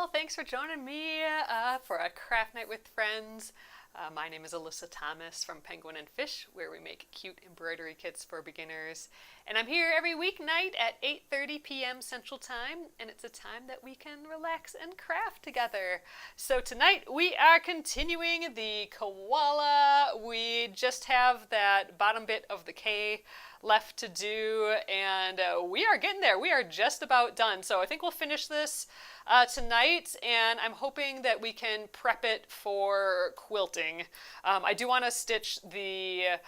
all. Thanks for joining me for a craft night with friends. My name is Alyssa Thomas from Penguin and Fish, where we make cute embroidery kits for beginners. And I'm here every weeknight at 8:30 p.m. Central Time, and it's a time that we can relax and craft together. So tonight we are continuing the koala. We just have that bottom bit of the K left to do, and we are getting there. We are just about done. So I think we'll finish this tonight, and I'm hoping that we can prep it for quilting. I do want to stitch the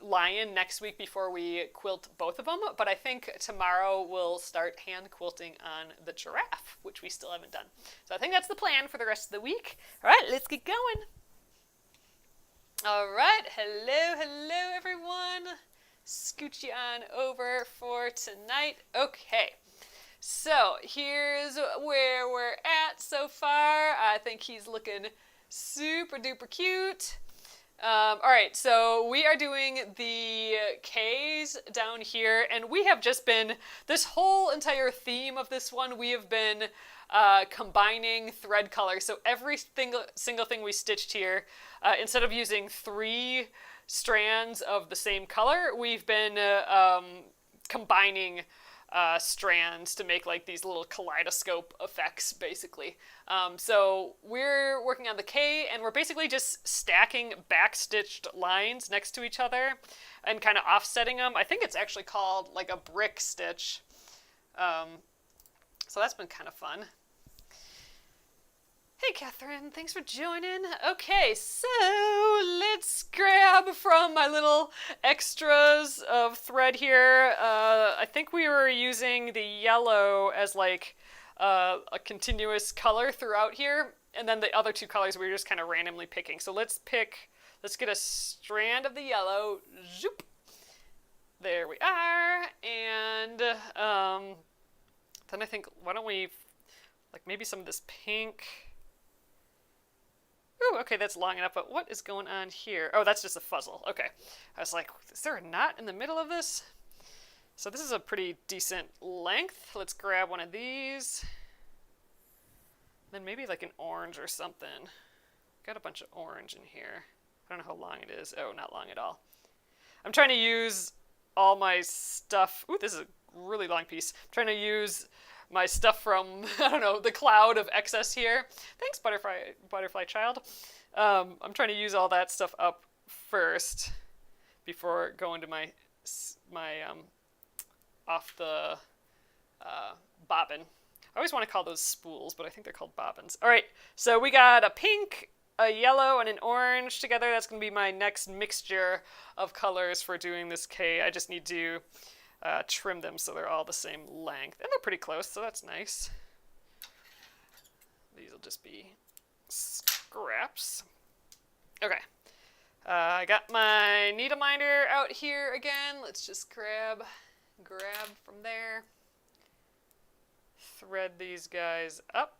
lion next week before we quilt both of them, but I think tomorrow we'll start hand quilting on the giraffe, which we still haven't done. So I think that's the plan for the rest of the week. All right, let's get going. All right, hello everyone. Scooch you on over for tonight. Okay, so here's where we're at so far. I think he's looking super duper cute. All right, so we are doing the K's down here, and we have just been, this whole entire theme of this one, we have been combining thread color. So every single thing we stitched here, instead of using 3 strands of the same color, we've been combining strands to make like these little kaleidoscope effects, basically. So we're working on the K, and we're basically just stacking backstitched lines next to each other and kind of offsetting them. I think it's actually called like a brick stitch. So that's been kind of fun. Hey Catherine, thanks for joining. Okay, so let's grab from my little extras of thread here. I think we were using the yellow as like a continuous color throughout here, and then the other 2 colors we were just kind of randomly picking. So let's get a strand of the yellow. Zoop. There we are. And then I think, why don't we, like maybe some of this pink. Ooh, okay, that's long enough, but what is going on here? Oh, that's just a fuzzle. Okay. I was like, is there a knot in the middle of this? So this is a pretty decent length. Let's grab one of these. Then maybe like an orange or something. Got a bunch of orange in here. I don't know how long it is. Oh, not long at all. I'm trying to use all my stuff. Ooh, this is a really long piece. I'm trying to use my stuff from, I don't know, the cloud of excess here. Thanks, Butterfly Child. I'm trying to use all that stuff up first before going to my off the bobbin. I always want to call those spools, but I think they're called bobbins. All right, so we got a pink, a yellow, and an orange together. That's going to be my next mixture of colors for doing this K. I just need to trim them so they're all the same length. And they're pretty close, so that's nice. These will just be scraps. Okay. I got my needle minder out here again. Let's just grab from there. Thread these guys up.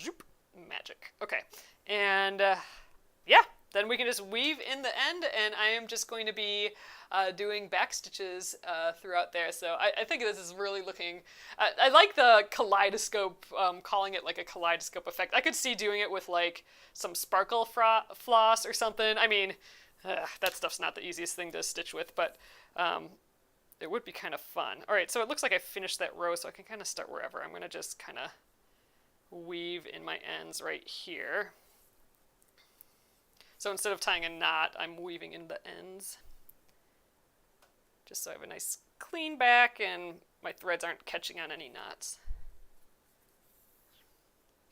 Zoop. Magic. Okay. And yeah. Then we can just weave in the end, and I am just going to be doing back stitches throughout there. So I think this is really looking, I like the kaleidoscope, calling it like a kaleidoscope effect. I could see doing it with like some sparkle floss or something. I mean, that stuff's not the easiest thing to stitch with, but it would be kind of fun. All right, so it looks like I finished that row, so I can kind of start wherever. I'm going to just kind of weave in my ends right here. So instead of tying a knot, I'm weaving in the ends. Just so I have a nice clean back and my threads aren't catching on any knots.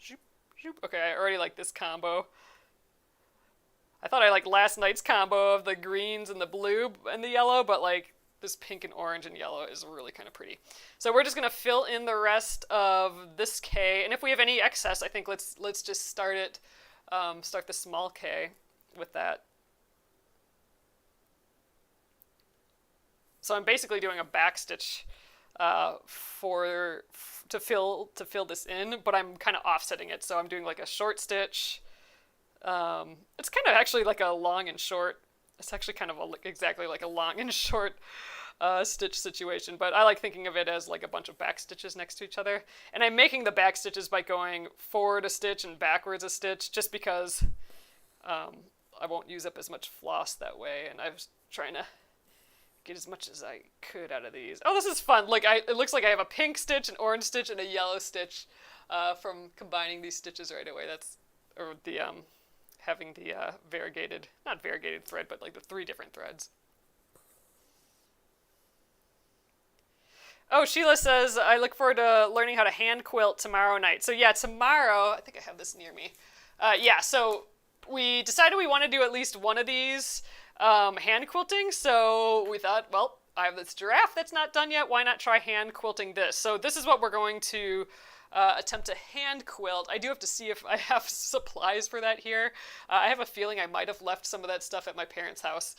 Zoop, zoop. Okay, I already like this combo. I thought I liked last night's combo of the greens and the blue and the yellow, but like this pink and orange and yellow is really kind of pretty. So we're just going to fill in the rest of this K. And if we have any excess, I think let's just start it, start the small K with that. So I'm basically doing a back stitch to fill this in, but I'm kind of offsetting it. So I'm doing like a short stitch. It's kind of actually like a long and short. It's actually kind of exactly like a long and short stitch situation, but I like thinking of it as like a bunch of back stitches next to each other. And I'm making the back stitches by going forward a stitch and backwards a stitch, just because I won't use up as much floss that way, and I was trying to get as much as I could out of these. Oh, this is fun. Like, it looks like I have a pink stitch, an orange stitch, and a yellow stitch from combining these stitches right away. Or the, having the not variegated thread, but like the 3 different threads. Oh, Sheila says, I look forward to learning how to hand quilt tomorrow night. So yeah, tomorrow, I think I have this near me. So we decided we want to do at least one of these hand quilting, so we thought, well, I have this giraffe that's not done yet, why not try hand quilting this? So this is what we're going to attempt to hand quilt. I do have to see if I have supplies for that here. I have a feeling I might have left some of that stuff at my parents' house,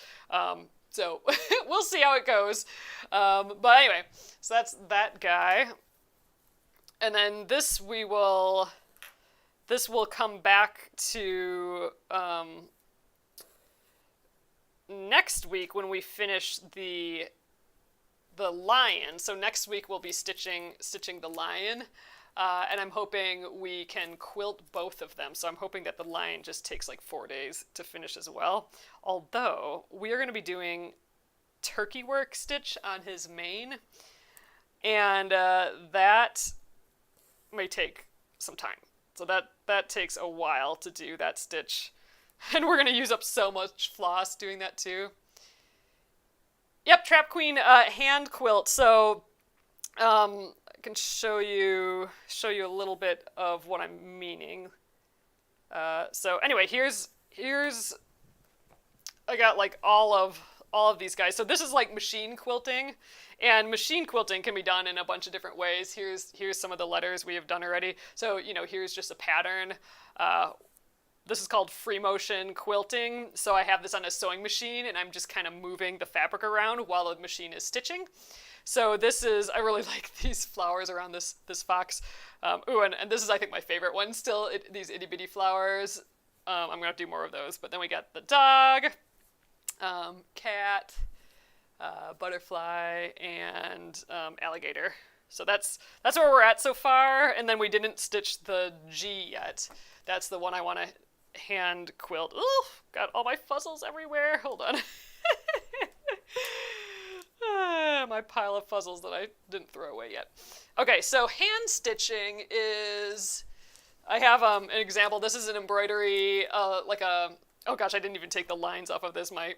so we'll see how it goes. But anyway, so that's that guy. And then this will come back to next week when we finish the lion. So next week we'll be stitching the lion, and I'm hoping we can quilt both of them. So I'm hoping that the lion just takes like 4 days to finish as well. Although we are going to be doing turkey work stitch on his mane, and that may take some time. So that takes a while to do that stitch. And we're going to use up so much floss doing that too. Yep, Trap Queen hand quilt. So I can show you a little bit of what I'm meaning. So anyway, here's I got like all of these guys. So this is like machine quilting, and machine quilting can be done in a bunch of different ways. Here's some of the letters we have done already. So here's just a pattern. This is called free motion quilting. So I have this on a sewing machine, and I'm just kind of moving the fabric around while the machine is stitching. So I really like these flowers around this fox. And this is, I think, my favorite one still, these itty bitty flowers. I'm going to have to do more of those. But then we got the dog, cat, butterfly, and alligator. So that's where we're at so far. And then we didn't stitch the G yet. That's the one I want to hand quilt. Ooh, got all my fuzzles everywhere. Hold on. My pile of fuzzles that I didn't throw away yet. Okay, so hand stitching is, I have an example. This is an embroidery, oh gosh, I didn't even take the lines off of this, my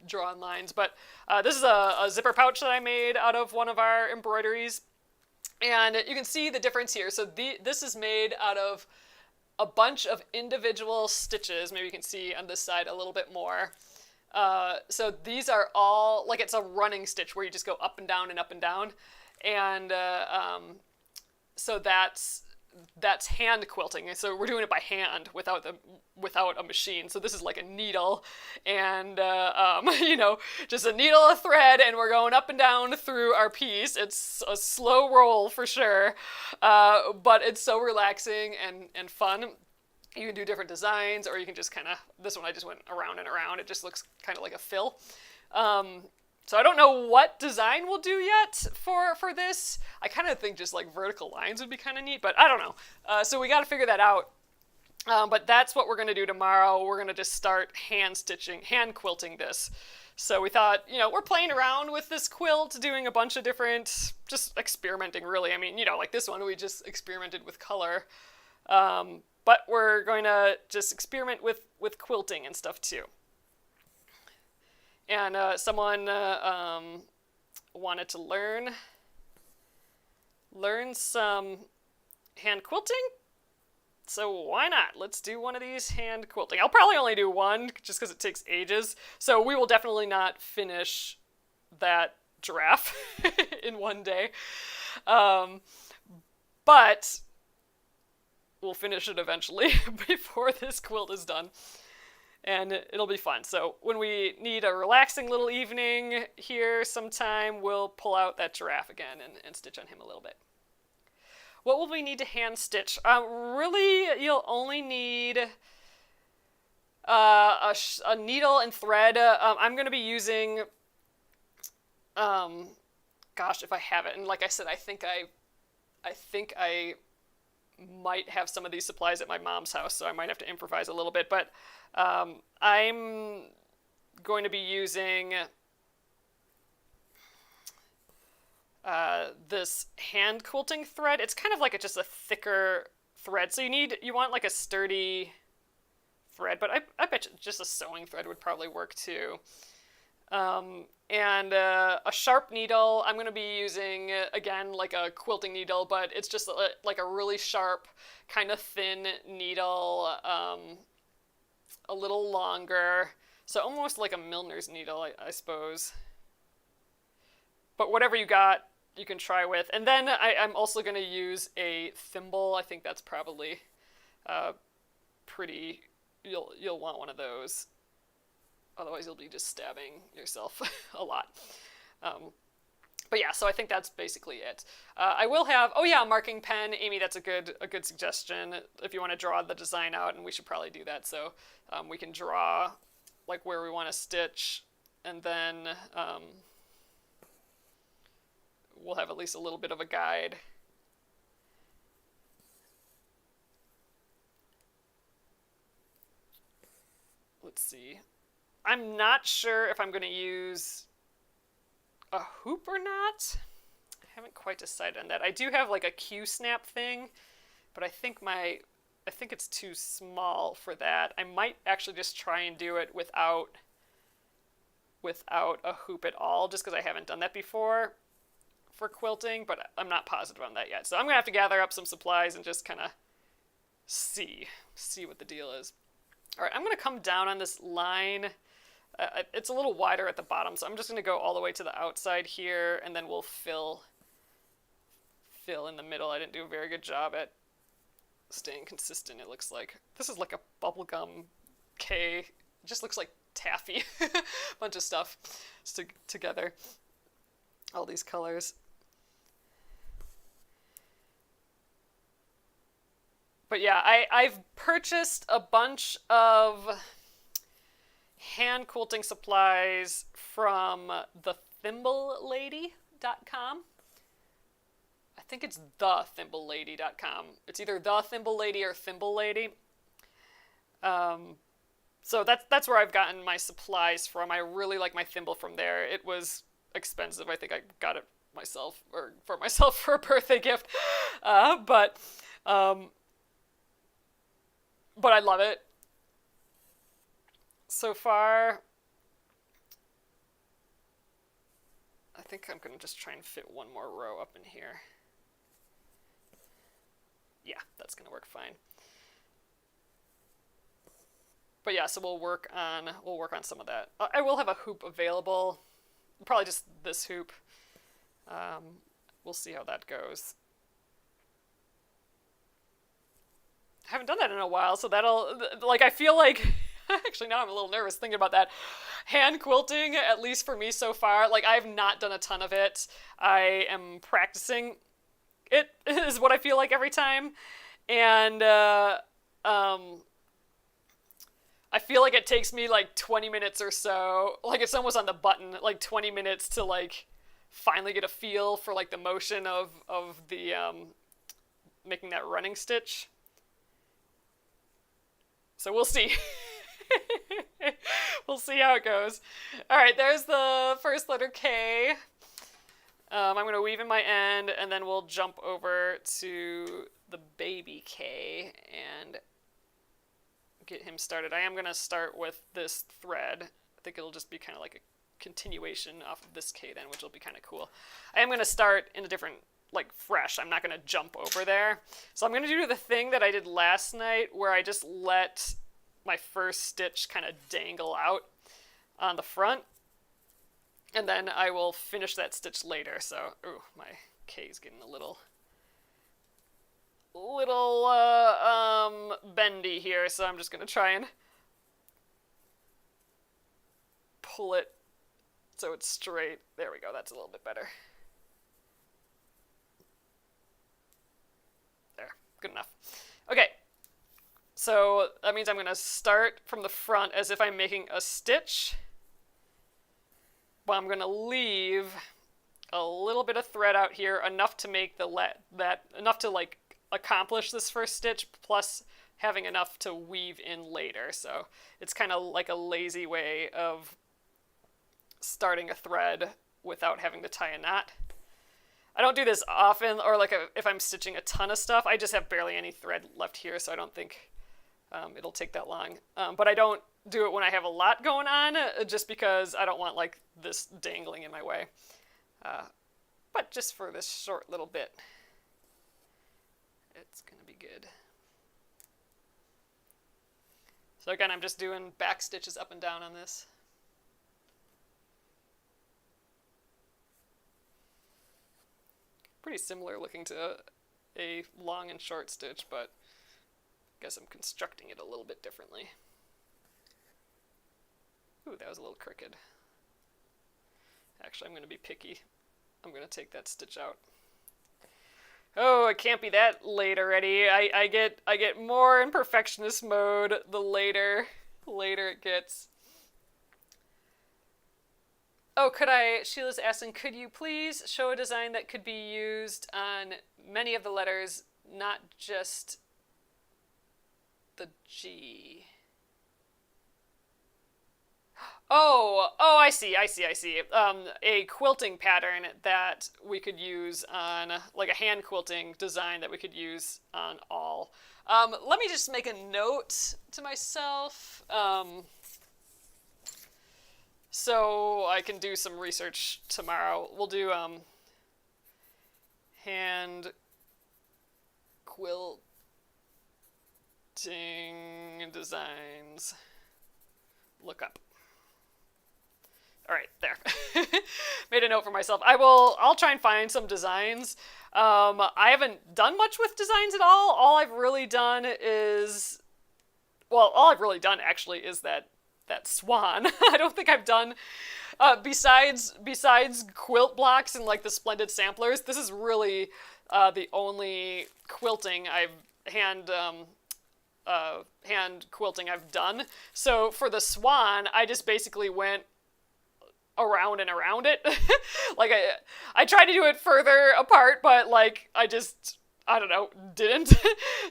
drawn lines, but this is a zipper pouch that I made out of one of our embroideries, and you can see the difference here. So this is made out of a bunch of individual stitches. Maybe you can see on this side a little bit more. So these are all, like, it's a running stitch where you just go up and down and up and down. And so that's hand quilting. And so we're doing it by hand without a machine. So this is like a needle and, just a needle, a thread, and we're going up and down through our piece. It's a slow roll for sure, but it's so relaxing and fun. You can do different designs, or you can just this one I just went around and around. It just looks kind of like a fill. So I don't know what design we'll do yet for this. I kind of think just like vertical lines would be kind of neat, but I don't know. So we got to figure that out. But that's what we're going to do tomorrow. We're going to just start hand quilting this. So we thought, we're playing around with this quilt, doing a bunch of different, just experimenting really. I mean, like this one, we just experimented with color. But we're going to just experiment with quilting and stuff too. And someone wanted to learn some hand quilting. So why not? Let's do one of these hand quilting. I'll probably only do one just because it takes ages. So we will definitely not finish that giraffe in one day. But we'll finish it eventually before this quilt is done. And it'll be fun. So when we need a relaxing little evening here sometime, we'll pull out that giraffe again and stitch on him a little bit. What will we need to hand stitch? Really, you'll only need a needle and thread. I'm going to be using Gosh, if I have it, and like I said, I think I might have some of these supplies at my mom's house, so I might have to improvise a little bit. But I'm going to be using this hand quilting thread. It's kind of like just a thicker thread, so you want like a sturdy thread, but I bet you just a sewing thread would probably work too. And a sharp needle. I'm going to be using, again, like a quilting needle, but it's just like a really sharp, kind of thin needle, a little longer. So almost like a Milner's needle, I suppose. But whatever you got, you can try with. And then I'm also going to use a thimble. I think that's probably pretty, you'll want one of those. Otherwise, you'll be just stabbing yourself a lot. But yeah, so I think that's basically it. I will have, oh yeah, a marking pen. Amy, that's a good suggestion if you want to draw the design out, and we should probably do that. So we can draw like where we want to stitch, and then we'll have at least a little bit of a guide. Let's see. I'm not sure if I'm going to use a hoop or not. I haven't quite decided on that. I do have like a Q-snap thing, but I think it's too small for that. I might actually just try and do it without a hoop at all, just because I haven't done that before for quilting, but I'm not positive on that yet. So I'm going to have to gather up some supplies and just kind of see what the deal is. All right, I'm going to come down on this line. It's a little wider at the bottom, so I'm just going to go all the way to the outside here, and then we'll fill in the middle. I didn't do a very good job at staying consistent, it looks like. This is like a bubblegum K. It just looks like taffy. Bunch of stuff together. All these colors. But yeah, I've purchased a bunch of hand quilting supplies from thethimblelady.com. I think it's thethimblelady.com. It's either The Thimble Lady or Thimble Lady. So that's where I've gotten my supplies from. I really like my thimble from there. It was expensive. I think I got it for myself for a birthday gift. But I love it. So far, I think I'm going to just try and fit one more row up in here. Yeah, that's going to work fine. But yeah, so we'll work on some of that. I will have a hoop available, probably just this hoop. We'll see how that goes. I haven't done that in a while, so I feel like, actually now I'm a little nervous thinking about that. Hand quilting, at least for me so far, like I have not done a ton of it. I am practicing. It is what I feel like every time. And I feel like it takes me like 20 minutes or so, like it's almost on the button, like 20 minutes to like finally get a feel for like the motion of the making that running stitch. So we'll see. We'll see how it goes. All right, there's the first letter K. I'm going to weave in my end, and then we'll jump over to the baby K and get him started. I am going to start with this thread. I think it'll just be kind of like a continuation off of this K then, which will be kind of cool. I am going to start in a different, like fresh. I'm not going to jump over there. So I'm going to do the thing that I did last night where I just let my first stitch kind of dangle out on the front. And then I will finish that stitch later. So, ooh, my K is getting a little bendy here. So I'm just going to try and pull it so it's straight. There we go. That's a little bit better. There, good enough. Okay, so that means I'm going to start from the front as if I'm making a stitch. but I'm going to leave a little bit of thread out here, enough to make enough to like accomplish this first stitch, plus having enough to weave in later. So it's kind of like a lazy way of starting a thread without having to tie a knot. I don't do this often, or like if I'm stitching a ton of stuff. I just have barely any thread left here, so I don't think it'll take that long. But I don't do it when I have a lot going on, just because I don't want like this dangling in my way. But just for this short little bit, it's going to be good. So again, I'm just doing back stitches up and down on this. Pretty similar looking to a long and short stitch, but I guess I'm constructing it a little bit differently. Ooh, that was a little crooked. Actually, I'm going to be picky. I'm going to take that stitch out. Oh, it can't be that late already. I get more in perfectionist mode the later it gets. Oh, Sheila's asking, could you please show a design that could be used on many of the letters, not just the G? Oh, I see. A quilting pattern that we could use on, like a hand quilting design that we could use on all. Let me just make a note to myself, so I can do some research tomorrow. We'll do, hand quilting designs. Look up. All right, there. Made a note for myself. I'll try and find some designs. I haven't done much with designs at all. All I've really done actually is that swan. I don't think I've done, besides quilt blocks and like the splendid samplers, this is really the only quilting hand quilting I've done. So for the swan, I just basically went around and around it. Like I tried to do it further apart, but like I don't know, didn't.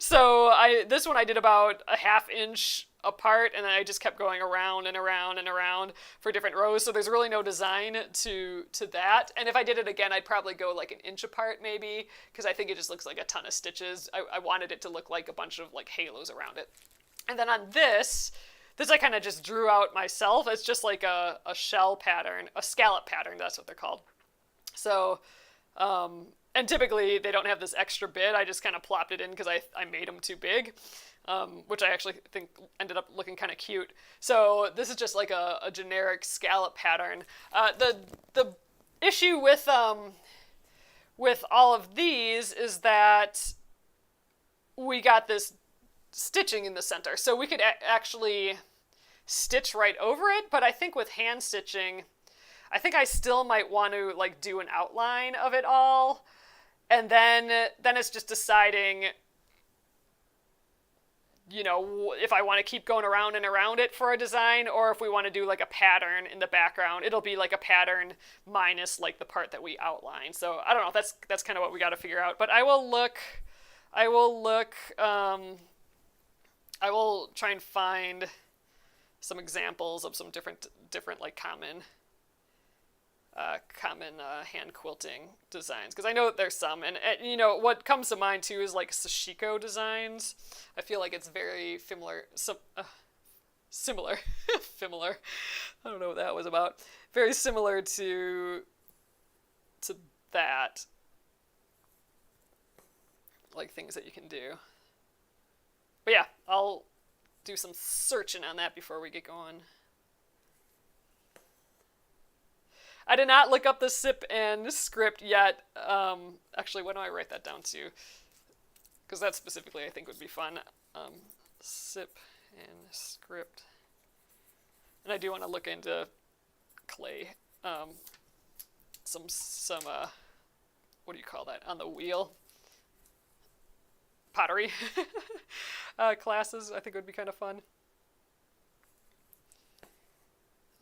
So this one I did about a ½ inch apart, and then I just kept going around and around and around for different rows. So there's really no design to that. And if I did it again, I'd probably go like 1 inch apart maybe, because I think it just looks like a ton of stitches. I wanted it to look like a bunch of like halos around it. And then on this I kind of just drew out myself. It's just like a shell pattern, a scallop pattern, that's what they're called. So, and typically they don't have this extra bit. I just kind of plopped it in because I made them too big, which I actually think ended up looking kind of cute. So this is just like a generic scallop pattern. The issue with all of these is that we got this stitching in the center, so we could actually stitch right over it, but I think with hand stitching, I think I still might want to like do an outline of it all, and then it's just deciding, you know, if I want to keep going around and around it for a design, or if we want to do like a pattern in the background. It'll be like a pattern minus like the part that we outline. So I don't know, that's kind of what we got to figure out, but I will try and find some examples of some different like common hand quilting designs, because I know that there's some, and you know what comes to mind too is like sashiko designs. I feel like it's very similar. Similar. I don't know what that was about. Very similar to that, like things that you can do. But yeah, I'll do some searching on that before we get going. I did not look up the sip and script yet. Actually, why don't I write that down too? Because that specifically I think would be fun. Sip and script. And I do want to look into clay. Some what do you call that? On the wheel? Pottery classes, I think would be kind of fun.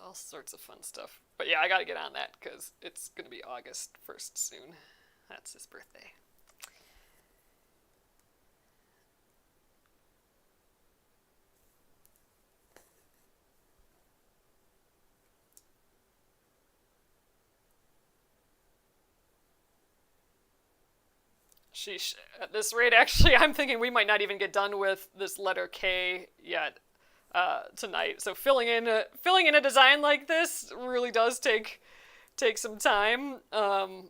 All sorts of fun stuff. But yeah, I gotta get on that because it's gonna be August 1st soon. That's his birthday. Sheesh. At this rate, actually, I'm thinking we might not even get done with this letter K yet tonight. So filling in a design like this really does take some time. But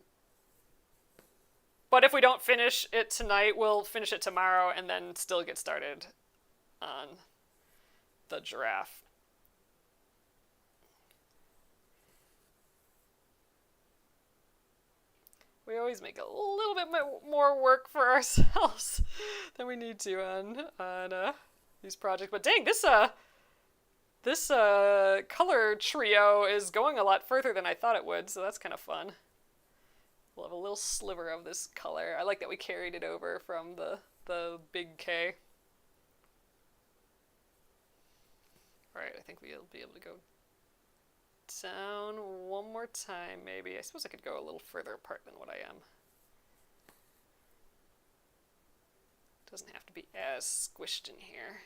if we don't finish it tonight, we'll finish it tomorrow and then still get started on the giraffe. We always make a little bit more work for ourselves than we need to on these projects. But dang, this color trio is going a lot further than I thought it would, so that's kind of fun. We'll have a little sliver of this color. I like that we carried it over from the big K. Alright, I think we'll be able to go down one more time, maybe. I suppose I could go a little further apart than what I am. Doesn't have to be as squished in here.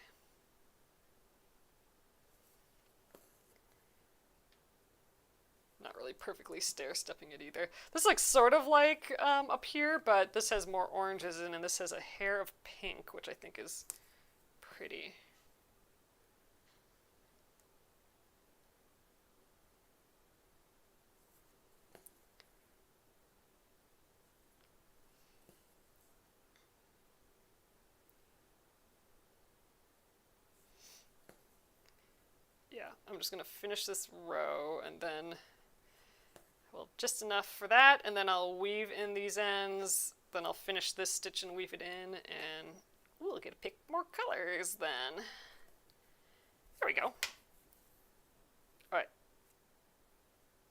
Not really perfectly stair-stepping it either. This looks sort of like up here, but this has more oranges in, and this has a hair of pink, which I think is pretty. Yeah, I'm just going to finish this row and then, well, just enough for that, and then I'll weave in these ends, then I'll finish this stitch and weave it in, and we'll get to pick more colors then. There we go. Alright.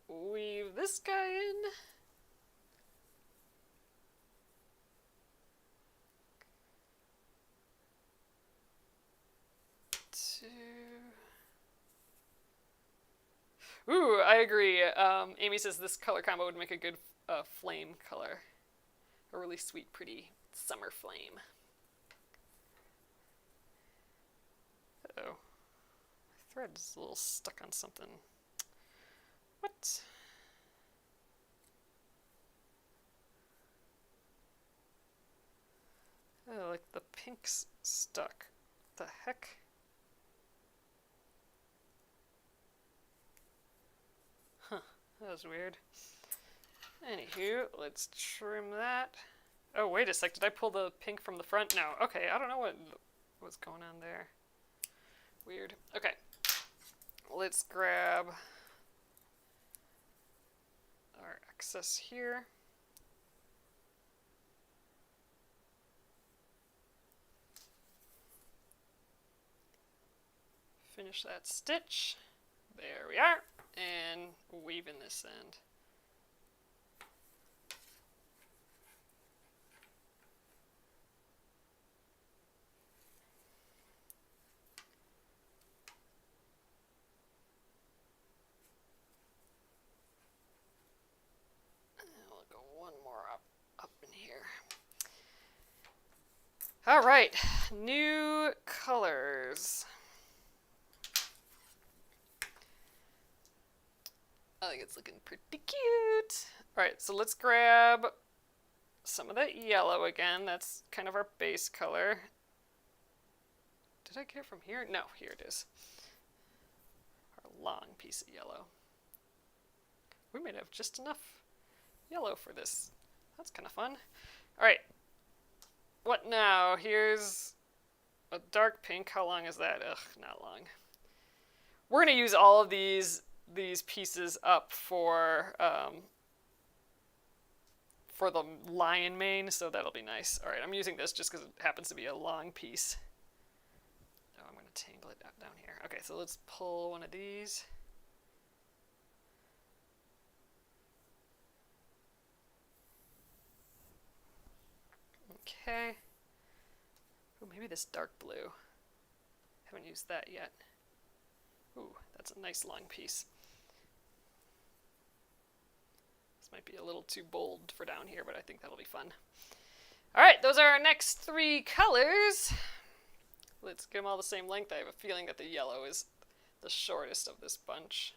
Weave this guy in. Ooh, I agree. Amy says this color combo would make a good flame color. A really sweet, pretty summer flame. Uh-oh. My thread's a little stuck on something. What? Oh, like the pink's stuck. What the heck? That was weird. Anywho, let's trim that. Oh, wait a sec. Did I pull the pink from the front? No. Okay, I don't know what was going on there. Weird. Okay. Let's grab our excess here. Finish that stitch. There we are. And weave in this end. And we'll go one more up in here. All right, new colors. I think it's looking pretty cute. Alright, so let's grab some of that yellow again. That's kind of our base color. Did I get it from here? No, here it is. Our long piece of yellow. We might have just enough yellow for this. That's kind of fun. Alright, what now? Here's a dark pink. How long is that? Ugh, not long. We're going to use all of these pieces up for the lion mane, so that'll be nice. All right, I'm using this just because it happens to be a long piece. Oh, I'm going to tangle it down here. Okay, so let's pull one of these. Okay. Oh, maybe this dark blue. Haven't used that yet. Ooh, that's a nice long piece. might be a little too bold for down here, but I think that'll be fun. All right, those are our next 3 colors. Let's get them all the same length. I have a feeling that the yellow is the shortest of this bunch.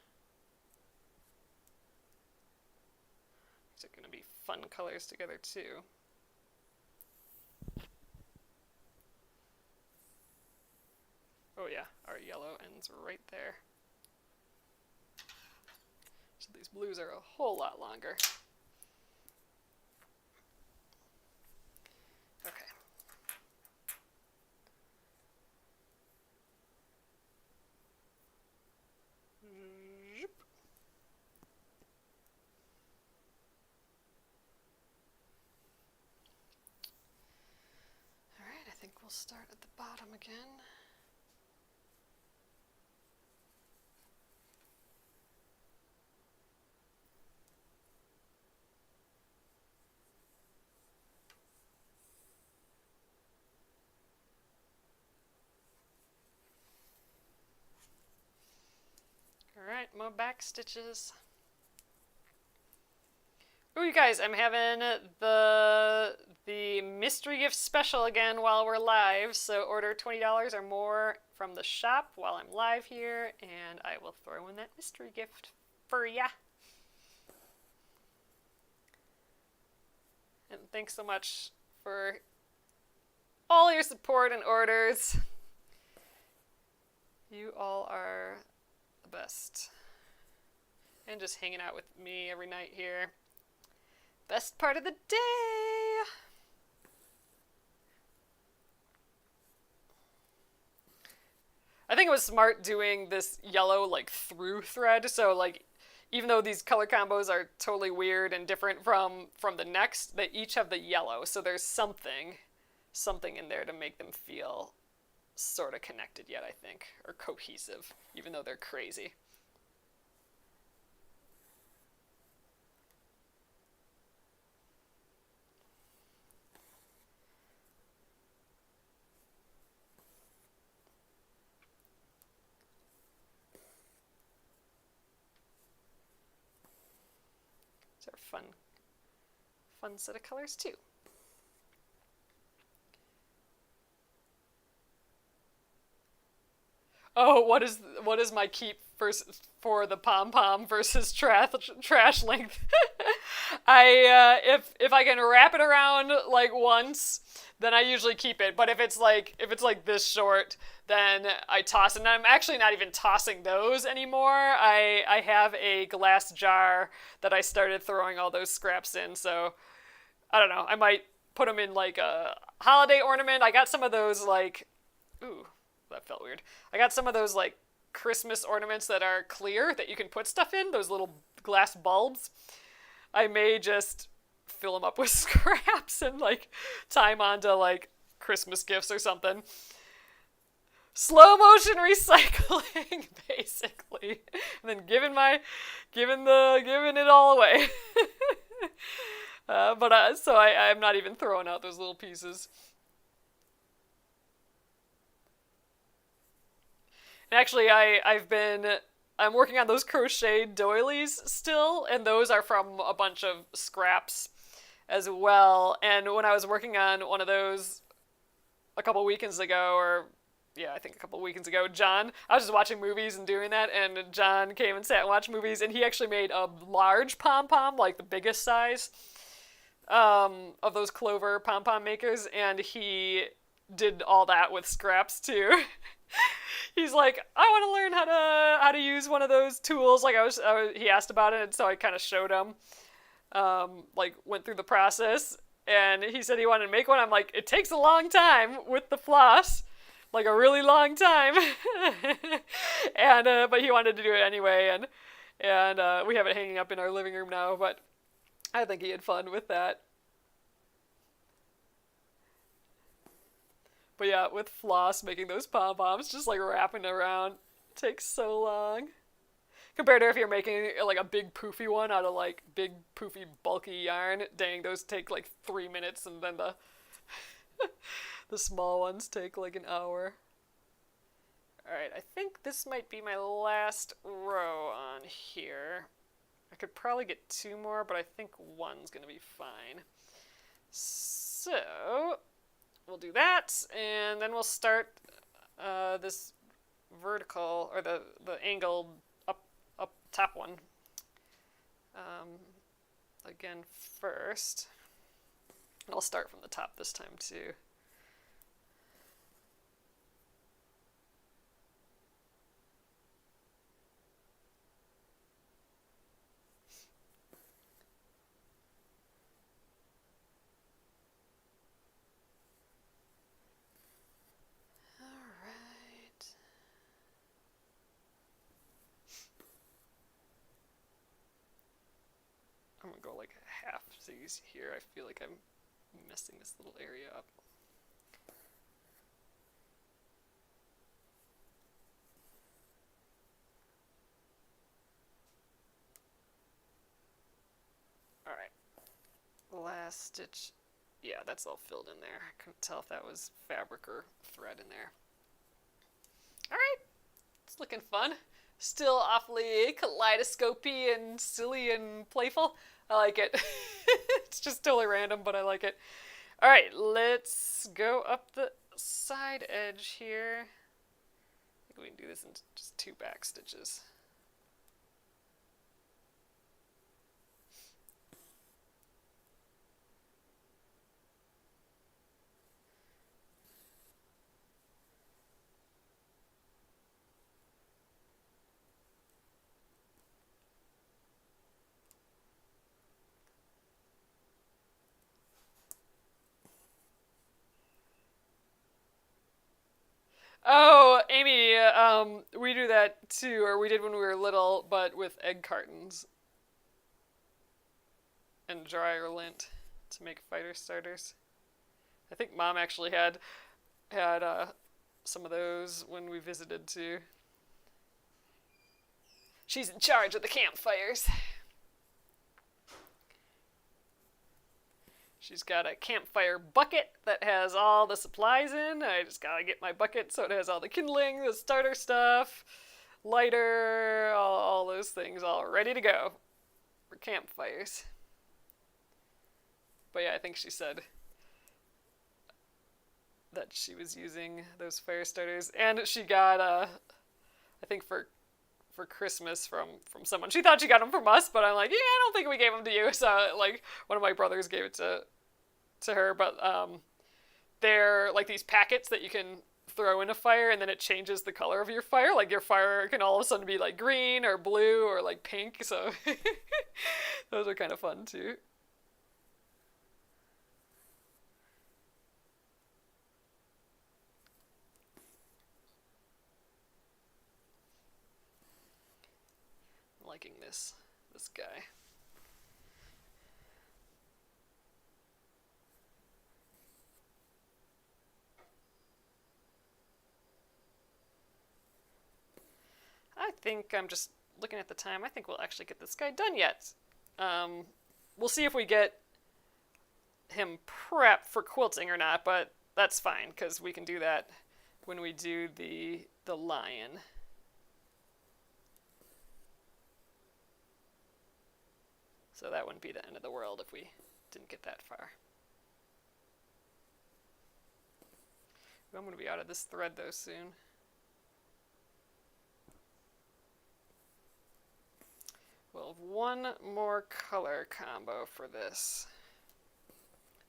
These are going to be fun colors together too. Oh yeah, our yellow ends right there. So these blues are a whole lot longer. Okay. Zip. All right, I think we'll start at the bottom again. Alright, more back stitches. Oh, you guys, I'm having the mystery gift special again while we're live, so order $20 or more from the shop while I'm live here, and I will throw in that mystery gift for ya. And thanks so much for all your support and orders. You all are the best. And just hanging out with me every night here. Best part of the day! I think it was smart doing this yellow like through thread, so like even though these color combos are totally weird and different from the next, they each have the yellow, so there's something in there to make them feel sort of connected yet, I think, or cohesive, even though they're crazy. These are fun set of colors too. Oh, what is my keep for the pom-pom versus trash length? If I can wrap it around like once, then I usually keep it. But if it's like this short, then I toss it. And I'm actually not even tossing those anymore. I have a glass jar that I started throwing all those scraps in. So I don't know. I might put them in like a holiday ornament. I got some of those like, ooh. That felt weird. I got some of those like Christmas ornaments that are clear that you can put stuff in, those little glass bulbs. I may just fill them up with scraps and like tie them onto like Christmas gifts or something. Slow motion recycling, basically, and then giving it all away. So I'm not even throwing out those little pieces. And actually, I'm working on those crochet doilies still, and those are from a bunch of scraps as well. And when I was working on one of those a couple weekends ago, John, I was just watching movies and doing that, and John came and sat and watched movies, and he actually made a large pom-pom, like the biggest size, of those clover pom-pom makers, and he did all that with scraps too. He's like, I want to learn how to use one of those tools. Like he asked about it, and so I kind of showed him. Like went through the process, and he said he wanted to make one. I'm like, it takes a long time with the floss, like a really long time. And but he wanted to do it anyway, and we have it hanging up in our living room now. But I think he had fun with that. But yeah, with floss, making those pom-poms, just like wrapping it around, takes so long. Compared to if you're making like a big poofy one out of like big poofy bulky yarn, dang, those take like 3 minutes, and then the the small ones take like an hour. Alright, I think this might be my last row on here. I could probably get 2 more, but I think 1's going to be fine. So we'll do that, and then we'll start this vertical, or the angled up top one. Again first. I'll start from the top this time too. I'm gonna go like half so you see here. I feel like I'm messing this little area up. Alright. Last stitch. Yeah, that's all filled in there. I couldn't tell if that was fabric or thread in there. Alright. It's looking fun. Still awfully kaleidoscopy and silly and playful. I like it. It's just totally random, but I like it. All right, let's go up the side edge here. I think we can do this in just 2 back stitches. Oh, Amy, we do that too, or we did when we were little, but with egg cartons and dryer lint to make fire starters. I think Mom actually had some of those when we visited too. She's in charge of the campfires. She's got a campfire bucket that has all the supplies in. I just gotta get my bucket so it has all the kindling, the starter stuff, lighter, all those things all ready to go for campfires. But yeah, I think she said that she was using those fire starters, and she got I think for Christmas from someone. She thought she got them from us, but I'm like, yeah, I don't think we gave them to you. So like one of my brothers gave it to her, but they're like these packets that you can throw in a fire, and then it changes the color of your fire. Like your fire can all of a sudden be like green or blue or like pink. So those are kind of fun too. I'm liking this guy. I think I'm just looking at the time. I think we'll actually get this guy done yet. We'll see if we get him prepped for quilting or not, but that's fine because we can do that when we do the lion. So that wouldn't be the end of the world if we didn't get that far. I'm going to be out of this thread though soon. We'll have one more color combo for this.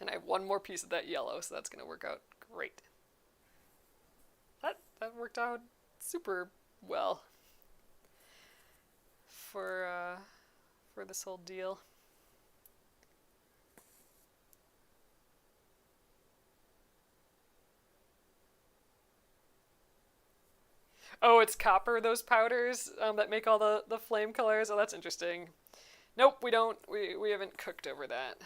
And I have one more piece of that yellow, so that's going to work out great. That worked out super well for this whole deal. Oh, it's copper, those powders that make all the flame colors. Oh, that's interesting. Nope, we don't. We haven't cooked over that.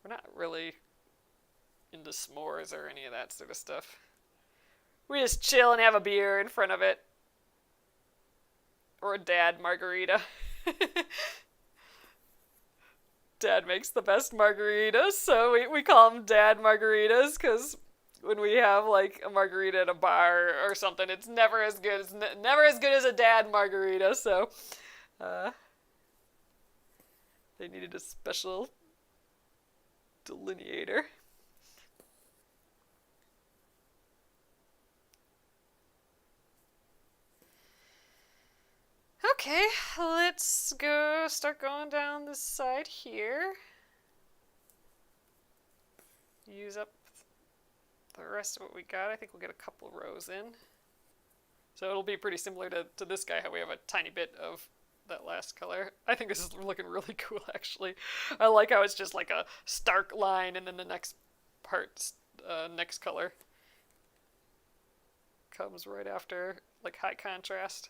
We're not really into s'mores or any of that sort of stuff. We just chill and have a beer in front of it. Or a dad margarita. Dad makes the best margaritas, so we call them dad margaritas because when we have like a margarita at a bar or something, it's never as good. It's never as good as a dad margarita. So, They needed a special delineator. Okay, let's start going down this side here. Use up the rest of what we got. I think we'll get a couple rows in. So it'll be pretty similar to this guy, how we have a tiny bit of that last color. I think this is looking really cool, actually. I like how it's just like a stark line and then the next part, next color comes right after, like high contrast.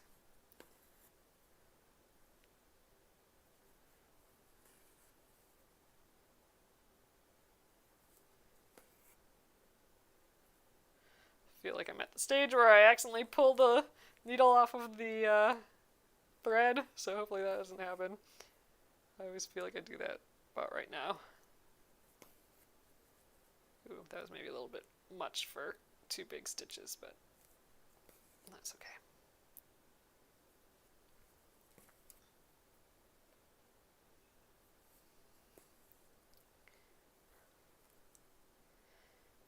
I feel like I'm at the stage where I accidentally pull the needle off of the thread, so hopefully that doesn't happen. I always feel like I do that about right now. Ooh, that was maybe a little bit much for 2 big stitches, but that's okay.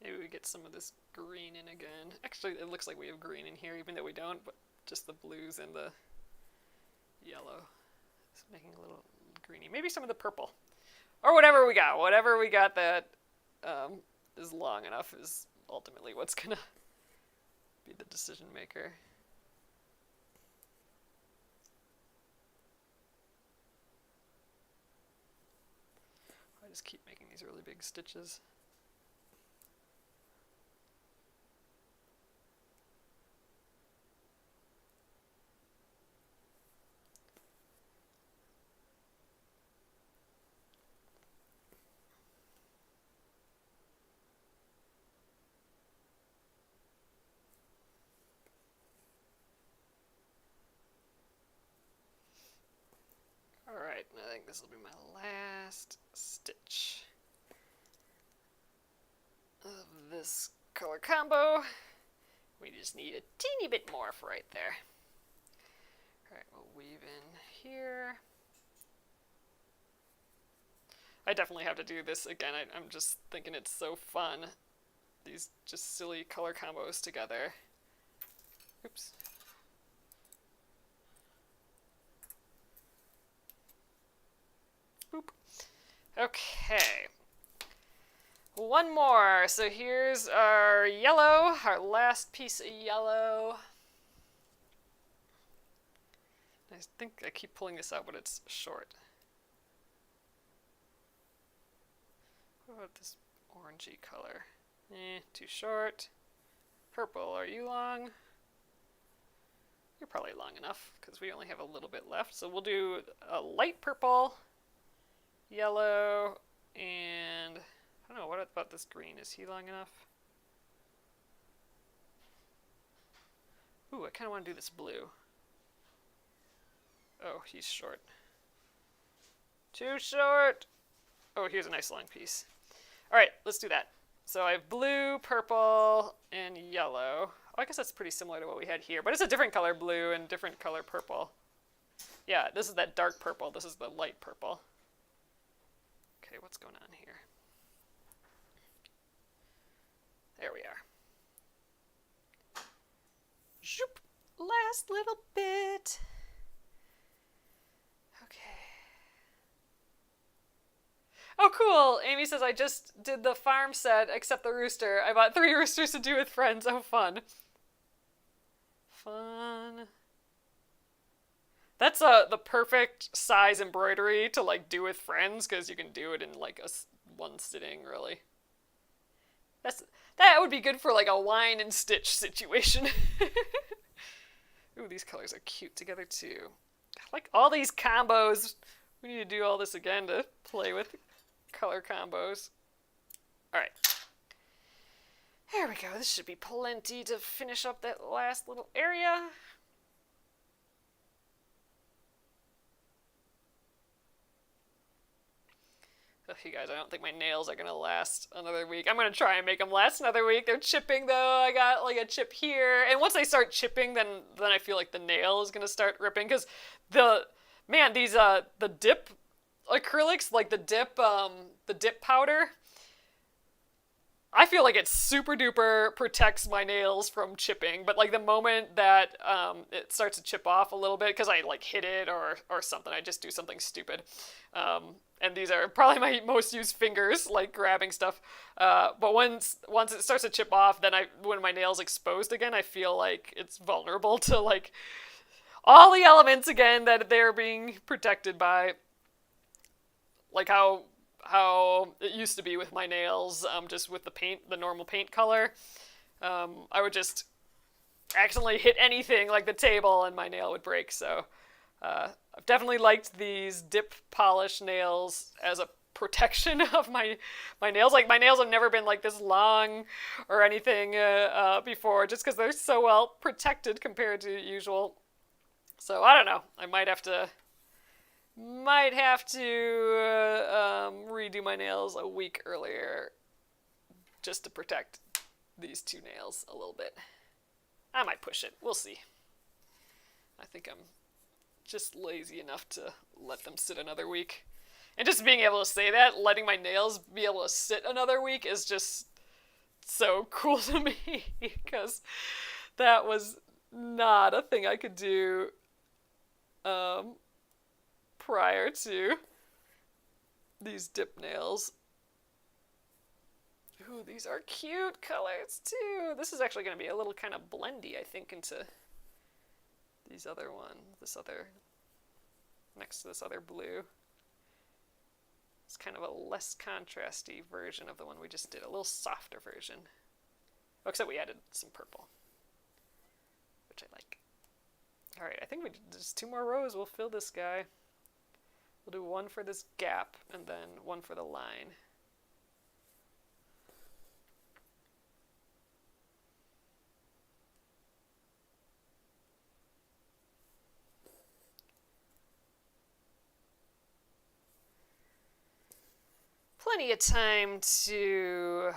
Maybe we get some of this green in again. Actually, it looks like we have green in here, even though we don't, but just the blues and the yellow. It's making a little greeny. Maybe some of the purple. Or whatever we got. Whatever we got that is long enough is ultimately what's going to be the decision maker. I just keep making these really big stitches. Alright, I think this will be my last stitch of this color combo. We just need a teeny bit more for right there. Alright, we'll weave in here. I definitely have to do this again. I'm just thinking it's so fun. These just silly color combos together. Oops. Boop. Okay. One more. So here's our yellow, our last piece of yellow. I think I keep pulling this out, but it's short. What about this orangey color? Too short. Purple, are you long? You're probably long enough, because we only have a little bit left. So we'll do a light purple, yellow, and I don't know, what about this green? Is he long enough? Ooh, I kind of want to do this blue. Oh, he's short. Too short! Oh, here's a nice long piece. Alright, let's do that. So I have blue, purple, and yellow. Oh, I guess that's pretty similar to what we had here, but it's a different color blue and different color purple. Yeah, this is that dark purple. This is the light purple. Okay, what's going on here? There we are. Zoop! Last little bit. Okay. Oh, cool. Amy says, I just did the farm set, except the rooster. I bought 3 roosters to do with friends. Oh, fun. Fun. That's the perfect size embroidery to, like, do with friends, because you can do it in, like, one sitting, really. That would be good for, like, a wine and stitch situation. Ooh, these colors are cute together, too. I like all these combos. We need to do all this again to play with color combos. Alright. There we go. This should be plenty to finish up that last little area. Oh, you guys, I don't think my nails are going to last another week. I'm going to try and make them last another week. They're chipping, though. I got, like, a chip here. And once they start chipping, then I feel like the nail is going to start ripping. Because the dip acrylics, like the dip powder, I feel like it super duper protects my nails from chipping, but like the moment that it starts to chip off a little bit because I like hit it or something, I just do something stupid. And these are probably my most used fingers, like grabbing stuff. But once it starts to chip off, then when my nail's exposed again, I feel like it's vulnerable to like all the elements again that they're being protected by, like how it used to be with my nails, just with the paint, the normal paint color. I would just accidentally hit anything like the table and my nail would break. So I've definitely liked these dip polish nails as a protection of my nails. Like my nails have never been like this long or anything before, just because they're so well protected compared to usual. So I don't know. I might have to redo my nails a week earlier just to protect these two nails a little bit. I might push it. We'll see. I think I'm just lazy enough to let them sit another week. And just being able to say that, letting my nails be able to sit another week is just so cool to me, because that was not a thing I could do prior to these dip nails. Ooh, these are cute colors too. This is actually going to be a little kind of blendy, I think, into these other next to this other blue. It's kind of a less contrasty version of the one we just did, a little softer version. Oh, except we added some purple, which I like. All right, I think just 2 more rows, we'll fill this guy. We'll do one for this gap and then one for the line. Plenty of time to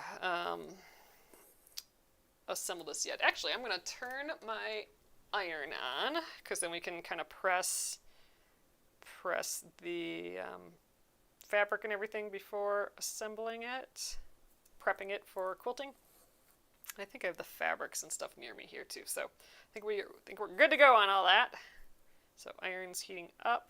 assemble this yet. Actually, I'm going to turn my iron on, because then we can kind of press the fabric and everything before assembling it, prepping it for quilting. I think I have the fabrics and stuff near me here too, so I think we're good to go on all that. So iron's heating up.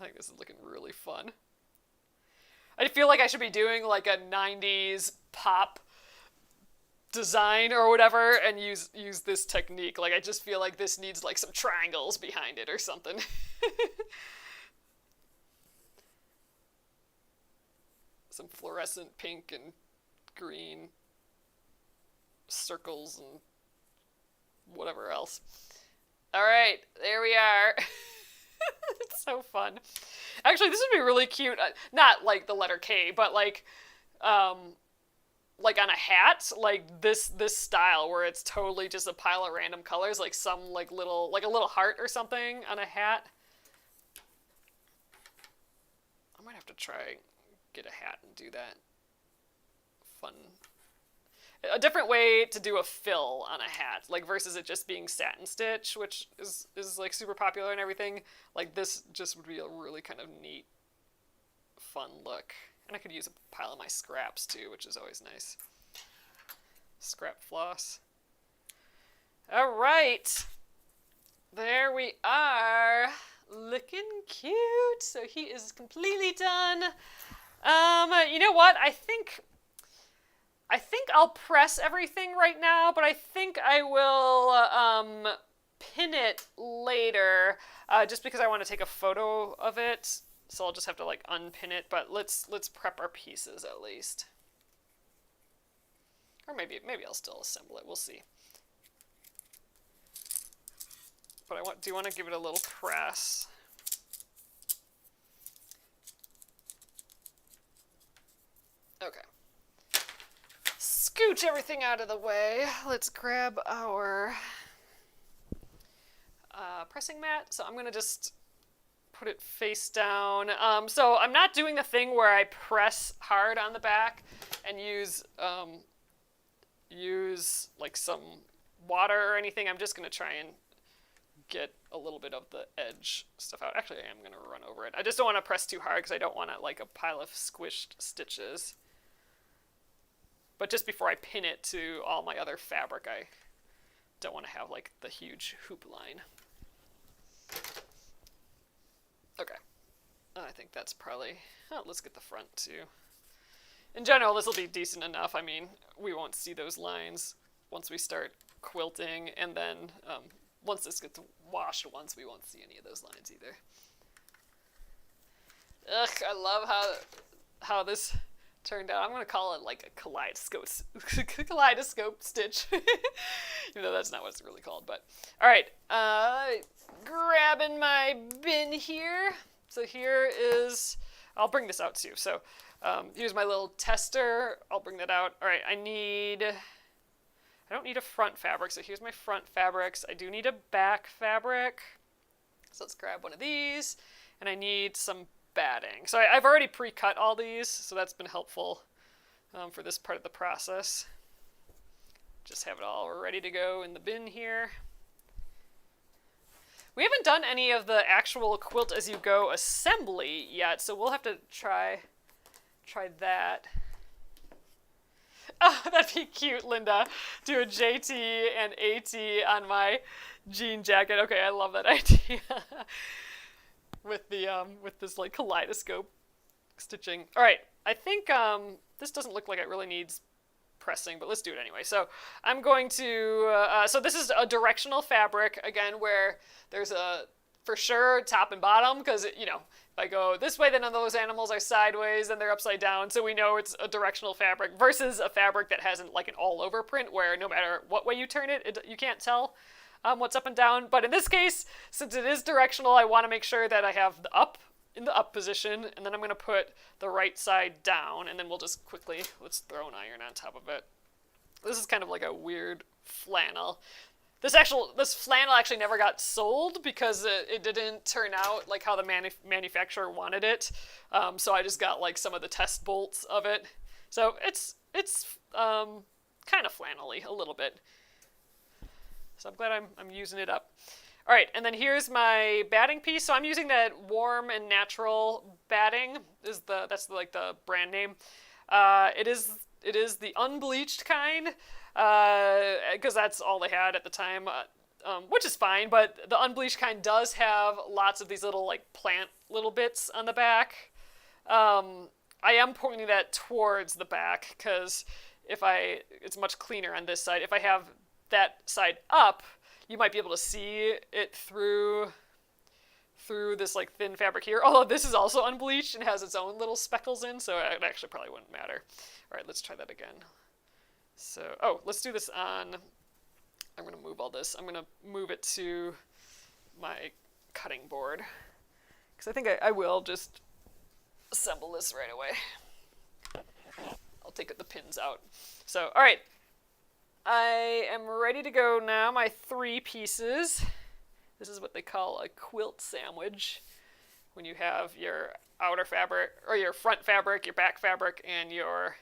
I think this is looking really fun. I feel like I should be doing like a 90s pop design or whatever and use this technique. Like I just feel like this needs like some triangles behind it or something. Some fluorescent pink and green circles and whatever else. All right, there we are. It's so fun. Actually, this would be really cute. Not like the letter K, but like on a hat, like this style where it's totally just a pile of random colors, like some like a little heart or something on a hat. I might have to try get a hat and do that. Fun. A different way to do a fill on a hat, like versus it just being satin stitch, which is like super popular and everything. Like this just would be a really kind of neat, fun look. And I could use a pile of my scraps too, which is always nice. Scrap floss. All right, there we are, looking cute. So he is completely done. You know what? I think I'll press everything right now, but I think I will pin it later, just because I want to take a photo of it. So I'll just have to like unpin it, but let's prep our pieces at least. Or maybe I'll still assemble it. We'll see. But do you want to give it a little press? Okay. Scooch everything out of the way. Let's grab our pressing mat. So I'm going to just put it face down. So I'm not doing the thing where I press hard on the back and use like some water or anything. I'm just going to try and get a little bit of the edge stuff out. Actually, I am going to run over it. I just don't want to press too hard because I don't want like a pile of squished stitches. But just before I pin it to all my other fabric, I don't want to have like the huge hoop line. Okay. I think that's probably... Oh, let's get the front too. In general, this will be decent enough. I mean, we won't see those lines once we start quilting, and then once this gets washed once, we won't see any of those lines either. Ugh, I love how this turned out. I'm going to call it like a kaleidoscope stitch. Even though that's not what it's really called, but... Alright, grabbing my bin here. So here is... I'll bring this out too. So here's my little tester. I'll bring that out. Alright, I don't need a front fabric, so here's my front fabrics. I do need a back fabric. So let's grab one of these. And I need some batting. So I've already pre-cut all these, so that's been helpful for this part of the process. Just have it all ready to go in the bin here. We haven't done any of the actual quilt as you go assembly yet, so we'll have to try that. Oh, that'd be cute, Linda. Do a JT and AT on my jean jacket. Okay, I love that idea. With this like kaleidoscope stitching. All right, I think this doesn't look like it really needs pressing, but let's do it anyway. So I'm going to, so this is a directional fabric, again, where there's a, for sure, top and bottom, because, you know, if I go this way, then those animals are sideways, and they're upside down, so we know it's a directional fabric, versus a fabric that hasn't, like, an all-over print, where no matter what way you turn it, you can't tell what's up and down. But in this case, since it is directional, I want to make sure that I have the up in the up position, and then I'm going to put the right side down, and then we'll just quickly, let's throw an iron on top of it. This is kind of like a weird flannel. This flannel actually never got sold because it didn't turn out like how the manufacturer wanted it. So I just got like some of the test bolts of it. So it's kind of flannelly a little bit. So I'm glad I'm using it up. All right, and then here's my batting piece. So I'm using that Warm and Natural batting. That's like the brand name. It is the unbleached kind, because that's all they had at the time, which is fine. But the unbleached kind does have lots of these little like plant little bits on the back. I am pointing that towards the back because it's much cleaner on this side. If I have that side up, you might be able to see it through this like thin fabric here. Although this is also unbleached and has its own little speckles in, so it actually probably wouldn't matter. All right, let's try that again. So, let's do this on, I'm going to move all this. I'm going to move it to my cutting board, because I think I will just assemble this right away. I'll take the pins out. So, all right. I am ready to go now. My 3 pieces. This is what they call a quilt sandwich. When you have your outer fabric, or your front fabric, your back fabric, and your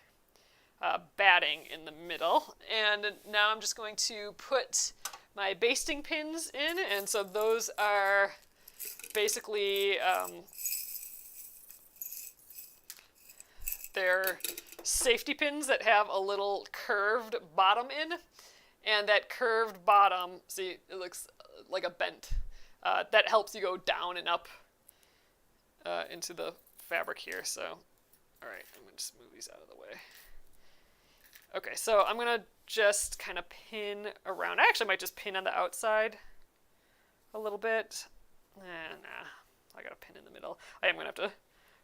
batting in the middle. And now I'm just going to put my basting pins in. And so those are basically, they're safety pins that have a little curved bottom in, and that curved bottom, see, it looks like a bent, that helps you go down and up into the fabric here. So, all right, I'm going to just move these out of the way. Okay, so I'm going to just kind of pin around. I actually might just pin on the outside a little bit. Nah, I got a pin in the middle. I am going to have to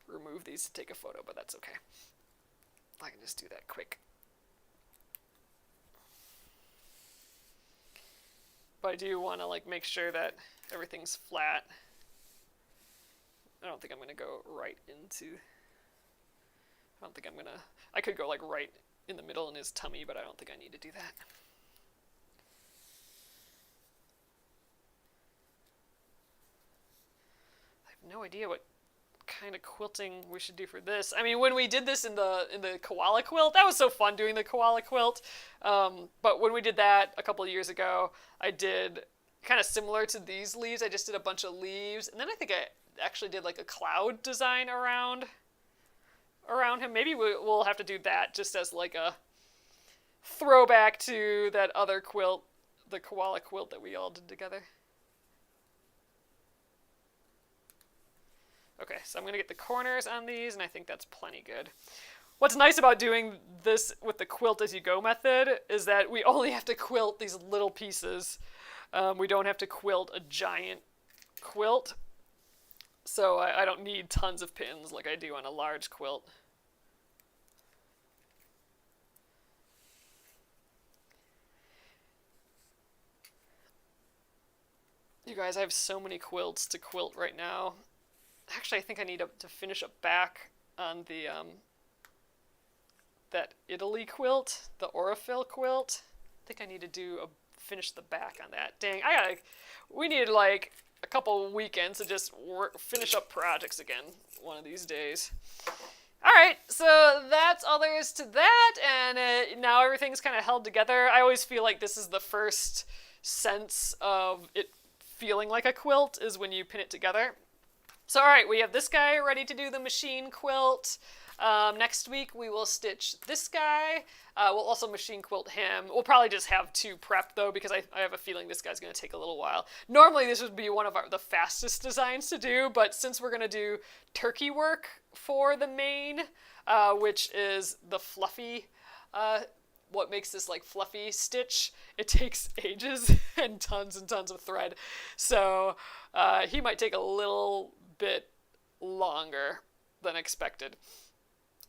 remove these to take a photo, but that's okay. I can just do that quick. But I do want to like make sure that everything's flat. I don't think I'm going to go right into... I could go like right in the middle in his tummy, but I don't think I need to do that. I no idea what kind of quilting we should do for this. I mean, when we did this in the koala quilt, that was so fun doing the koala quilt. But when we did that a couple of years ago, I did kind of similar to these leaves. I just did a bunch of leaves, and then I think I actually did like a cloud design around him. Maybe we'll have to do that just as like a throwback to that other quilt, the koala quilt that we all did together. Okay, so I'm going to get the corners on these, and I think that's plenty good. What's nice about doing this with the quilt as you go method is that we only have to quilt these little pieces. We don't have to quilt a giant quilt, so I don't need tons of pins like I do on a large quilt. You guys, I have so many quilts to quilt right now. Actually, I think I need to finish up back on the that Italy quilt, the Aurifil quilt. I think I need to finish the back on that. Dang, we need like a couple weekends to just finish up projects again one of these days. All right, so that's all there is to that, and now everything's kind of held together. I always feel like this is the first sense of it feeling like a quilt is when you pin it together. So all right, we have this guy ready to do the machine quilt. Next week we will stitch this guy. We'll also machine quilt him. We'll probably just have two prepped though, because I have a feeling this guy's going to take a little while. Normally this would be one of the fastest designs to do, but since we're going to do turkey work for the mane, which is the fluffy, what makes this like fluffy stitch, it takes ages and tons of thread. So he might take a little bit longer than expected.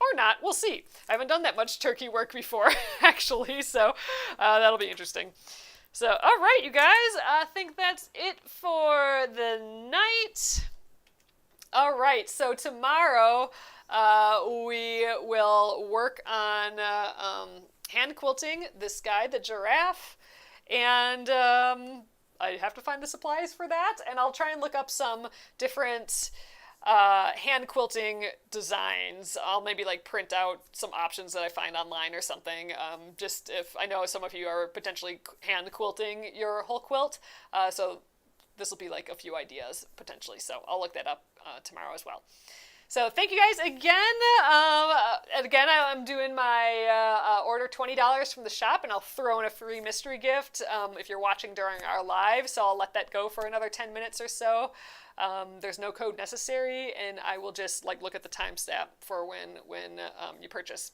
Or not, we'll see. I haven't done that much turkey work before, actually, so that'll be interesting. So, all right, you guys, I think that's it for the night. All right, so tomorrow we will work on hand quilting this guy, the giraffe, and I have to find the supplies for that, and I'll try and look up some different hand quilting designs. I'll maybe like print out some options that I find online or something, just if I know some of you are potentially hand quilting your whole quilt, so this will be like a few ideas potentially, so I'll look that up tomorrow as well. So thank you guys again. Again, I'm doing my order $20 from the shop, and I'll throw in a free mystery gift if you're watching during our live. So I'll let that go for another 10 minutes or so. There's no code necessary, and I will just like look at the timestamp for when you purchase.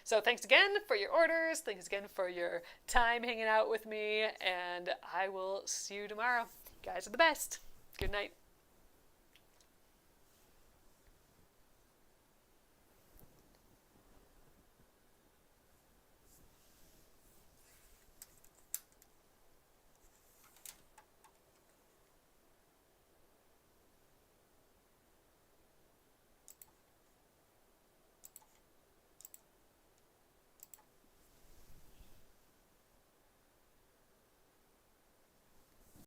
So thanks again for your orders. Thanks again for your time hanging out with me, and I will see you tomorrow. You guys are the best. Good night.